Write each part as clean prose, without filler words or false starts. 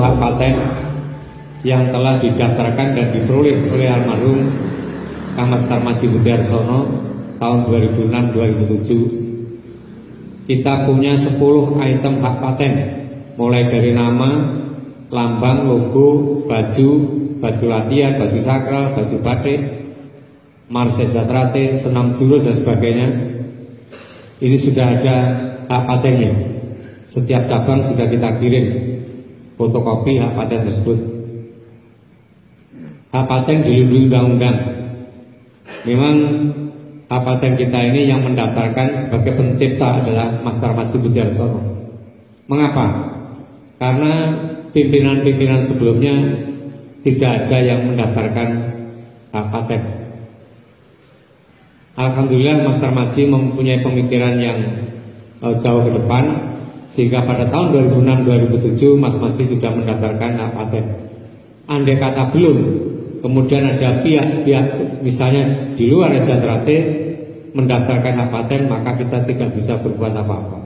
hak paten yang telah didaftarkan dan diperoleh oleh almarhum Kang Mas Tarmadji Budiarsono tahun 2006-2007. Kita punya 10 item hak paten, mulai dari nama, lambang, logo, baju latihan, baju sakral, baju batik, marses zatrate, senam jurus dan sebagainya. Ini sudah ada hak patennya. Setiap cabang sudah kita kirim fotokopi hak paten tersebut. Hak paten dilindungi undang-undang. Memang hak paten kita ini yang mendaftarkan sebagai pencipta adalah Mas Tarmadji Budiarsono. Mengapa? Karena pimpinan-pimpinan sebelumnya tidak ada yang mendaftarkan hak paten. Alhamdulillah Mas Tarmadji mempunyai pemikiran yang jauh ke depan, sehingga pada tahun 2006-2007 Mas Tarmadji sudah mendaftarkan hak paten. Andai kata belum, kemudian ada pihak-pihak misalnya di luar Zatrate mendaftarkan hak paten, maka kita tidak bisa berbuat apa-apa.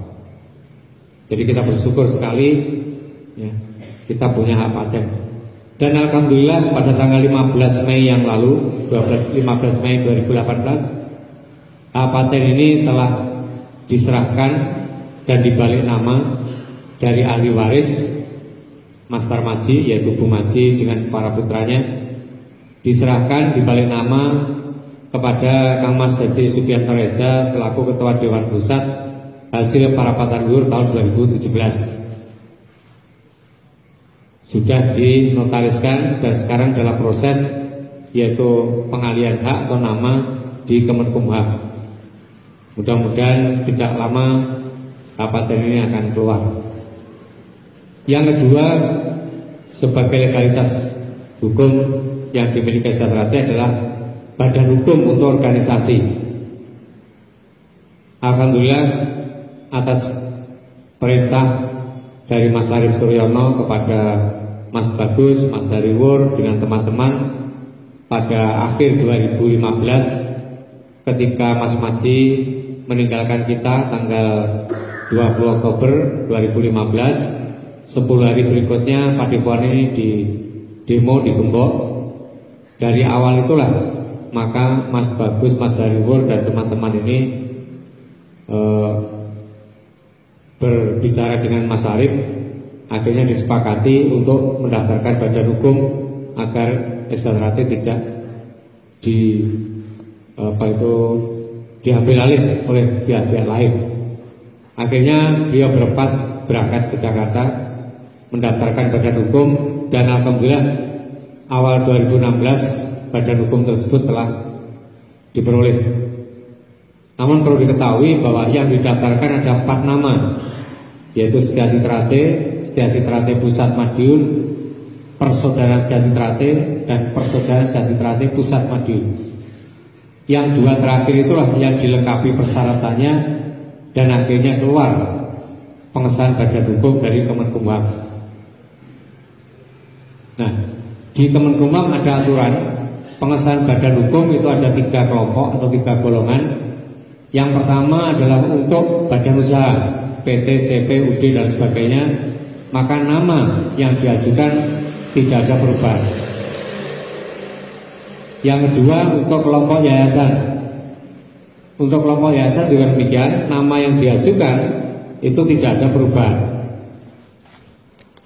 Jadi kita bersyukur sekali ya, kita punya hak paten. Dan alhamdulillah pada tanggal 15 Mei yang lalu, 15 Mei 2018, hak paten ini telah diserahkan dan dibalik nama dari ahli waris Mas Tarmadji, yaitu Bu Madji dengan para putranya, diserahkan dibalik nama kepada Kang Mas Haji Sugianto Reza selaku Ketua Dewan Pusat hasil parapatan luhur tahun 2017. Sudah dinotariskan dan sekarang dalam proses yaitu pengalihan hak atau nama di Kemenkumham. Mudah-mudahan tidak lama hak paten ini akan keluar. Yang kedua, sebagai legalitas hukum yang dimiliki Zatrate adalah badan hukum untuk organisasi. Alhamdulillah atas perintah dari Mas Arif Suryono kepada Mas Bagus, Mas Hariwur dengan teman-teman pada akhir 2015 ketika Mas Madji meninggalkan kita tanggal 20 Oktober 2015, 10 hari berikutnya Padepokan ini di demo di Gembok. Dari awal itulah maka Mas Bagus, Mas Hariwur dan teman-teman ini berbicara dengan Mas Arif, akhirnya disepakati untuk mendaftarkan badan hukum agar Zatrate tidak diambil alih oleh pihak-pihak lain. Akhirnya beliau berempat berangkat ke Jakarta mendaftarkan badan hukum, dan alhamdulillah awal 2016 badan hukum tersebut telah diperoleh. Namun perlu diketahui bahwa yang didaftarkan ada 4 nama, yaitu Setiati Trate Pusat Madiun, Persaudaraan Setiati Trate, dan Persaudaraan Setiati Trate Pusat Madiun. Yang 2 terakhir itulah yang dilengkapi persyaratannya dan akhirnya keluar pengesahan badan hukum dari Kemenkumham. Nah, di Kemenkumham ada aturan pengesahan badan hukum itu ada 3 kelompok atau 3 golongan. Yang pertama adalah untuk badan usaha PT, CP, UD dan sebagainya, maka nama yang diajukan tidak ada perubahan. Yang kedua untuk kelompok yayasan. Untuk kelompok yayasan juga demikian, nama yang diajukan itu tidak ada perubahan.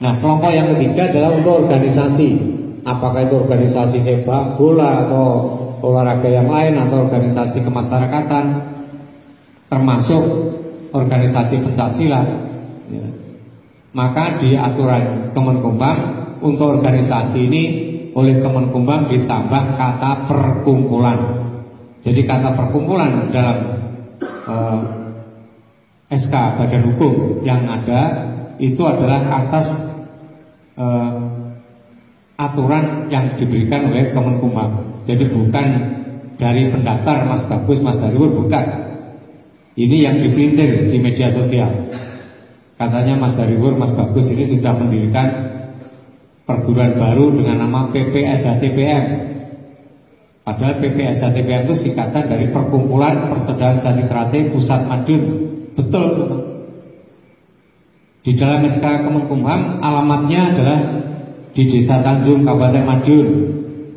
Nah, kelompok yang ketiga adalah untuk organisasi. Apakah itu organisasi sepak bola atau olahraga yang lain atau organisasi kemasyarakatan, termasuk organisasi pencaksilat ya. Maka di aturan Kemenkumham untuk organisasi ini oleh Kemenkumham ditambah kata perkumpulan. Jadi kata perkumpulan dalam SK badan hukum yang ada itu adalah atas aturan yang diberikan oleh Kemenkumham. Jadi bukan dari pendaftar Mas Bagus, Mas Hariwur, bukan. Ini yang dipelintir di media sosial. Katanya Mas Hariwur, Mas Bagus ini sudah mendirikan perguruan baru dengan nama PPSHTPM. Padahal PPSHTPM itu singkatan dari Perkumpulan Persaudaraan Setiati Trate Pusat Madiun. Betul. Di dalam SK Kemenkumham alamatnya adalah di Desa Tanjung, Kabupaten Madiun.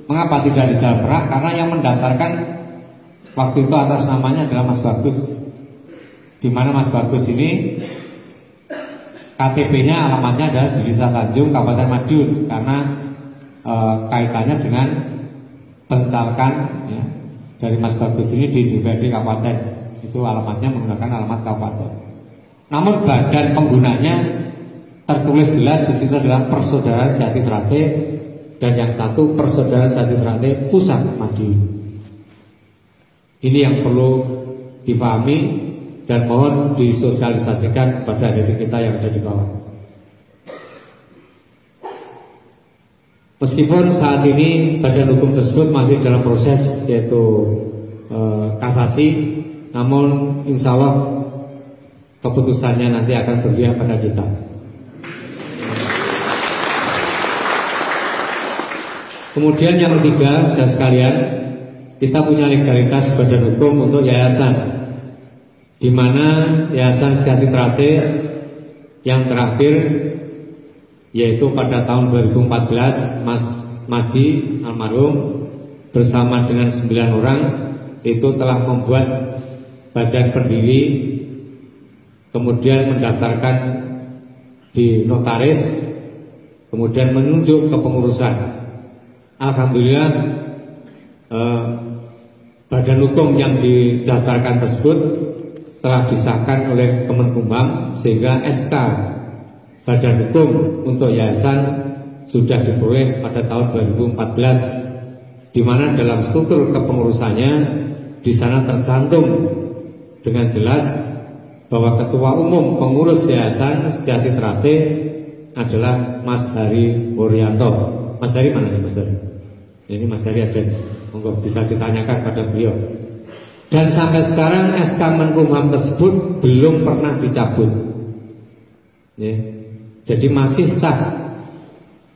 Mengapa tidak di Jalan Perak? Karena yang mendaftarkan waktu itu atas namanya adalah Mas Bagus. Di mana Mas Bagus ini KTP-nya alamatnya adalah di Desa Tanjung, Kabupaten Madiun, karena kaitannya dengan pencalkan ya, dari Mas Bagus ini di DPRD Kabupaten. Itu alamatnya menggunakan alamat kabupaten. Namun badan penggunanya tertulis jelas di situ adalah Persaudaraan Sejati Trate, dan yang satu Persaudaraan Sejati Trate Pusat Madiun. Ini yang perlu dipahami dan mohon disosialisasikan kepada adik kita yang ada di bawah. Meskipun saat ini badan hukum tersebut masih dalam proses yaitu kasasi, namun insya Allah keputusannya nanti akan berpihak pada kita. Kemudian yang ketiga, dan sekalian, kita punya legalitas badan hukum untuk yayasan, di mana Yayasan Sejati Trate yang terakhir yaitu pada tahun 2014 Mas Maji almarhum bersama dengan 9 orang itu telah membuat badan pendiri, kemudian mendaftarkan di notaris, kemudian menunjuk ke pengurusan. Alhamdulillah badan hukum yang didaftarkan tersebut telah disahkan oleh Kemenkumham, sehingga SK badan hukum untuk yayasan sudah diperoleh pada tahun 2014, di mana dalam struktur kepengurusannya di sana tercantum dengan jelas bahwa ketua umum pengurus Yayasan Sejati Trate adalah Mas Hari Wuryanto. Mas Hari mana nih Mas Hari? Ini Mas Hari ada, monggo bisa ditanyakan pada beliau. Dan sampai sekarang SK Menkumham tersebut belum pernah dicabut. Ya. Jadi masih sah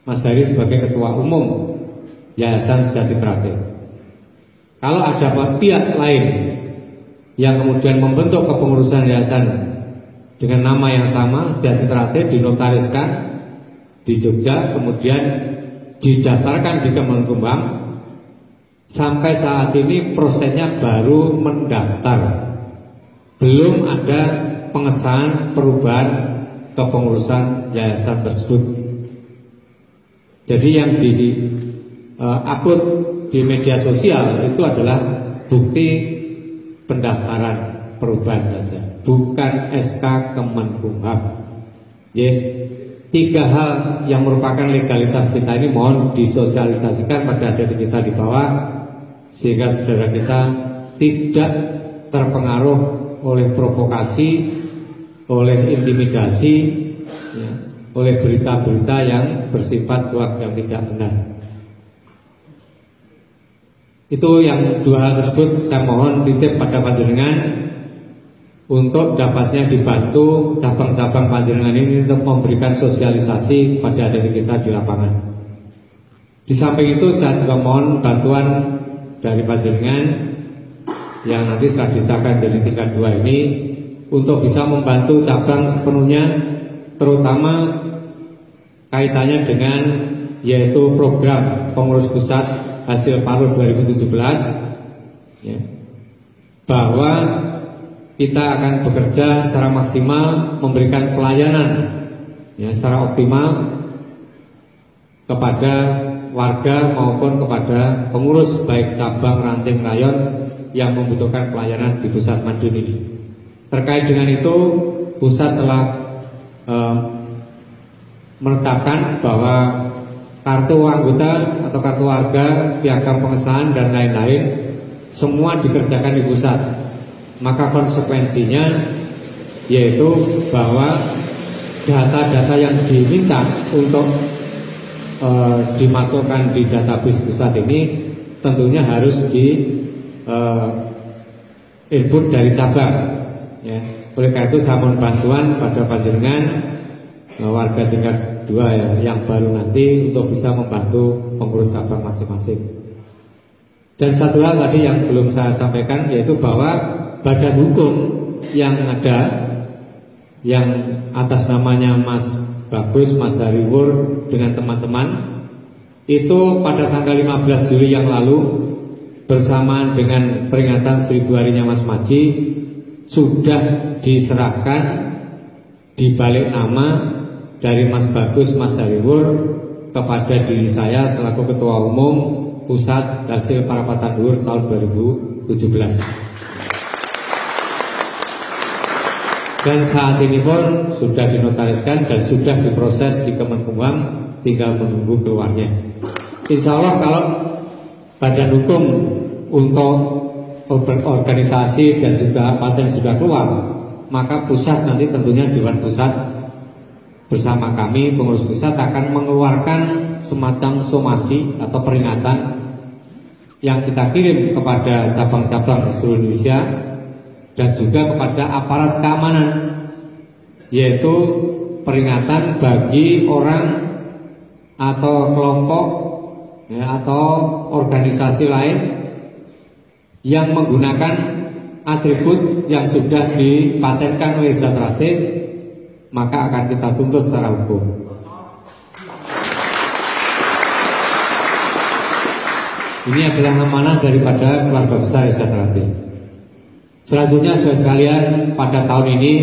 Mas Hari sebagai ketua umum Yayasan Sejati Trate. Kalau ada pihak lain yang kemudian membentuk kepengurusan yayasan dengan nama yang sama, Sejati Trate, dinotariskan di Jogja, kemudian didaftarkan di Kemenkumham, sampai saat ini prosesnya baru mendaftar, belum ada pengesahan perubahan kepengurusan yayasan tersebut. Jadi yang di upload di media sosial itu adalah bukti pendaftaran perubahan saja, bukan SK Kemenkumham. Ya, 3 hal yang merupakan legalitas kita ini mohon disosialisasikan pada adik kita di bawah, sehingga saudara kita tidak terpengaruh oleh provokasi, oleh intimidasi, ya, oleh berita-berita yang bersifat hoax yang tidak benar. Itu yang 2 hal tersebut saya mohon titip pada panjenengan untuk dapatnya dibantu cabang-cabang panjenengan ini untuk memberikan sosialisasi kepada adik kita di lapangan. Di samping itu saya juga mohon bantuan dari panjenengan yang nanti setelah disahkan dari tingkat 2 ini untuk bisa membantu cabang sepenuhnya, terutama kaitannya dengan yaitu program pengurus pusat hasil PARU 2017, ya, bahwa kita akan bekerja secara maksimal memberikan pelayanan ya, secara optimal kepada warga maupun kepada pengurus baik cabang, ranting, rayon yang membutuhkan pelayanan di pusat Madiun ini. Terkait dengan itu, pusat telah menetapkan bahwa kartu anggota atau kartu warga, piagam pengesahan dan lain-lain semua dikerjakan di pusat. Maka konsekuensinya yaitu bahwa data-data yang diminta untuk dimasukkan di database pusat ini tentunya harus di input dari cabang, ya. Oleh karena itu saya mohon bantuan pada panjenengan warga tingkat 2 ya, yang baru nanti untuk bisa membantu pengurus cabang masing-masing. Dan satu hal tadi yang belum saya sampaikan yaitu bahwa badan hukum yang ada yang atas namanya Mas Bagus, Mas Hariwur dengan teman-teman itu pada tanggal 15 Juli yang lalu bersamaan dengan peringatan 1000 harinya Mas Maji sudah diserahkan di balik nama dari Mas Bagus, Mas Hariwur kepada diri saya selaku Ketua Umum Pusat Dasil Parapatan Dhuwur tahun 2017. Dan saat ini pun sudah dinotariskan dan sudah diproses di Kemenkumham, tinggal menunggu keluarnya. Insya Allah kalau badan hukum untuk organisasi dan juga paten sudah keluar, maka pusat nanti tentunya Dewan Pusat bersama kami pengurus pusat akan mengeluarkan semacam somasi atau peringatan yang kita kirim kepada cabang-cabang seluruh Indonesia dan juga kepada aparat keamanan, yaitu peringatan bagi orang atau kelompok ya, atau organisasi lain yang menggunakan atribut yang sudah dipatenkan oleh zat tertib, maka akan kita tuntut secara hukum. Ini adalah amanah daripada keluarga besar zat tertib. Selanjutnya saudara sekalian, pada tahun ini,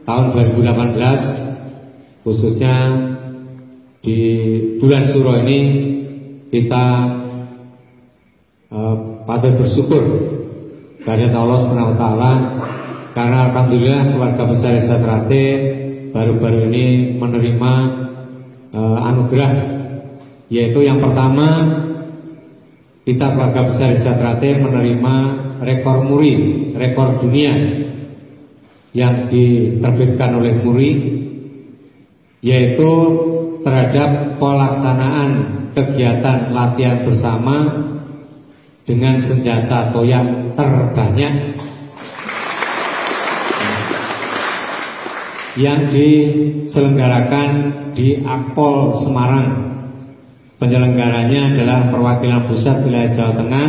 tahun 2018, khususnya di bulan Suro ini, kita patut bersyukur kepada Allah SWT karena alhamdulillah keluarga besar Satrate baru-baru ini menerima anugerah, yaitu yang pertama kita keluarga besar Satrate menerima rekor muri, rekor dunia yang diterbitkan oleh Muri, yaitu terhadap pelaksanaan kegiatan latihan bersama dengan senjata atau yang terbanyak yang diselenggarakan di Akpol Semarang. Penyelenggaranya adalah perwakilan pusat wilayah Jawa Tengah,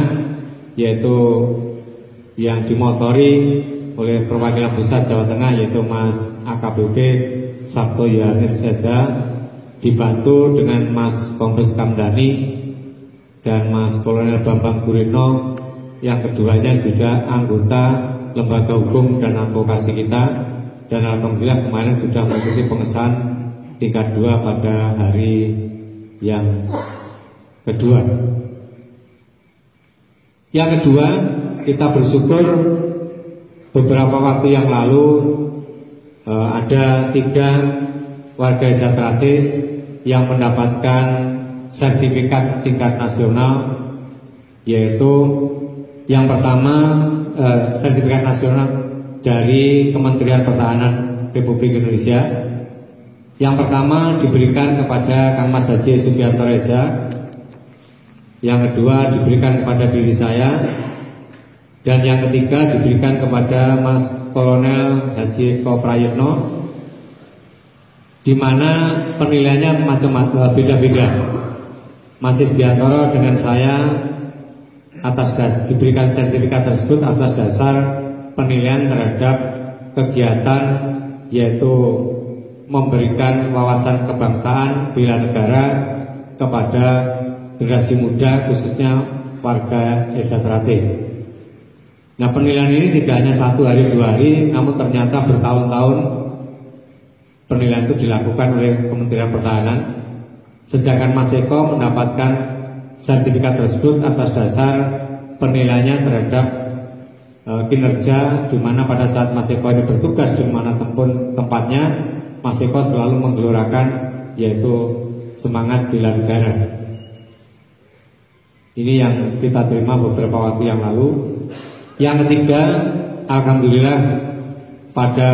yaitu yang dimotori oleh perwakilan pusat Jawa Tengah, yaitu Mas AKBP Sabto Yohanes Eza, dibantu dengan Mas Kombes Kamdani dan Mas Kolonel Bambang Gurino, yang keduanya juga anggota lembaga hukum dan advokasi kita, dan alhamdulillah kemarin sudah mengikuti pengesahan tingkat 2 pada hari yang kedua. Yang kedua, kita bersyukur beberapa waktu yang lalu ada 3 warga Satrate yang mendapatkan sertifikat tingkat nasional, yaitu yang pertama sertifikat nasional dari Kementerian Pertahanan Republik Indonesia. Yang pertama diberikan kepada Kang Mas Haji Subianto Reza, yang kedua diberikan kepada diri saya, dan yang ketiga diberikan kepada Mas Kolonel Haji Eko Prayitno, di mana penilaiannya macam-macam, beda-beda. Mas Subiantoro dengan saya diberikan sertifikat tersebut atas dasar penilaian terhadap kegiatan, yaitu memberikan wawasan kebangsaan bela negara kepada generasi muda, khususnya warga Satrate. Nah, penilaian ini tidak hanya 1 hari 2 hari, namun ternyata bertahun-tahun penilaian itu dilakukan oleh Kementerian Pertahanan. Sedangkan Mas Eko mendapatkan sertifikat tersebut atas dasar penilaiannya terhadap kinerja, di mana pada saat Mas Eko ini bertugas di mana tempatnya, Mas Eko selalu menggelorakan yaitu semangat bela negara. Ini yang kita terima beberapa waktu yang lalu. Yang ketiga, alhamdulillah pada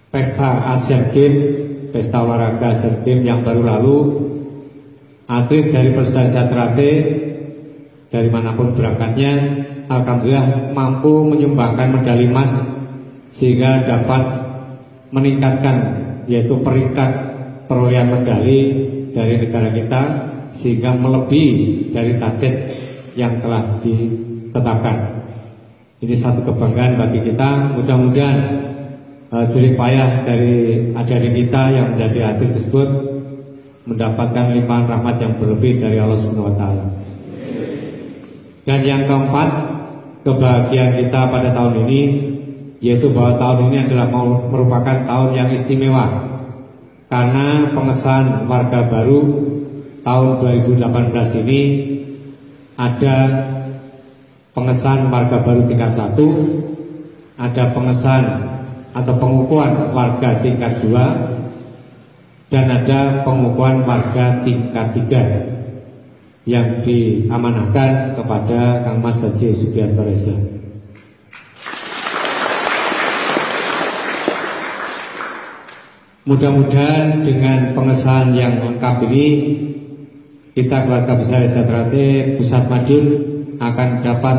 pesta Asian Games, pesta olahraga Asian Games yang baru lalu, atlet dari Persada Satrate dari manapun berangkatnya, alhamdulillah mampu menyumbangkan medali emas sehingga dapat meningkatkan yaitu peringkat perolehan medali dari negara kita sehingga melebihi dari target yang telah ditetapkan. Ini satu kebanggaan bagi kita. Mudah-mudahan jerih payah dari adik-adik kita yang menjadi atlet tersebut mendapatkan limpahan rahmat yang berlebih dari Allah Subhanahu wa taala. Dan yang keempat, kebahagiaan kita pada tahun ini yaitu bahwa tahun ini adalah merupakan tahun yang istimewa karena pengesahan warga baru tahun 2018 ini ada pengesahan warga baru tingkat 1, ada pengesahan atau pengukuhan warga tingkat 2, dan ada pengukuhan warga tingkat 3 yang diamanahkan kepada Kang Mas Haji Sugiarto Reza. Mudah-mudahan dengan pengesahan yang lengkap ini kita keluarga besar Reza-Trate Pusat Madiun akan dapat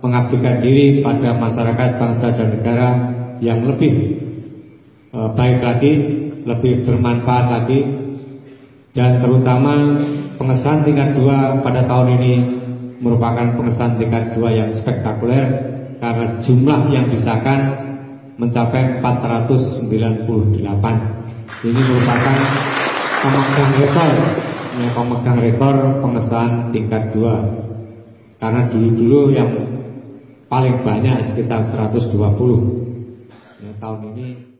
mengabdikan diri pada masyarakat, bangsa dan negara yang lebih baik lagi, lebih bermanfaat lagi, dan terutama pengesahan tingkat 2 pada tahun ini merupakan pengesahan tingkat 2 yang spektakuler karena jumlah yang disahkan mencapai 498. Ini merupakan pemegang rekor pengesahan tingkat 2 karena dulu yang paling banyak sekitar 120 ya, tahun ini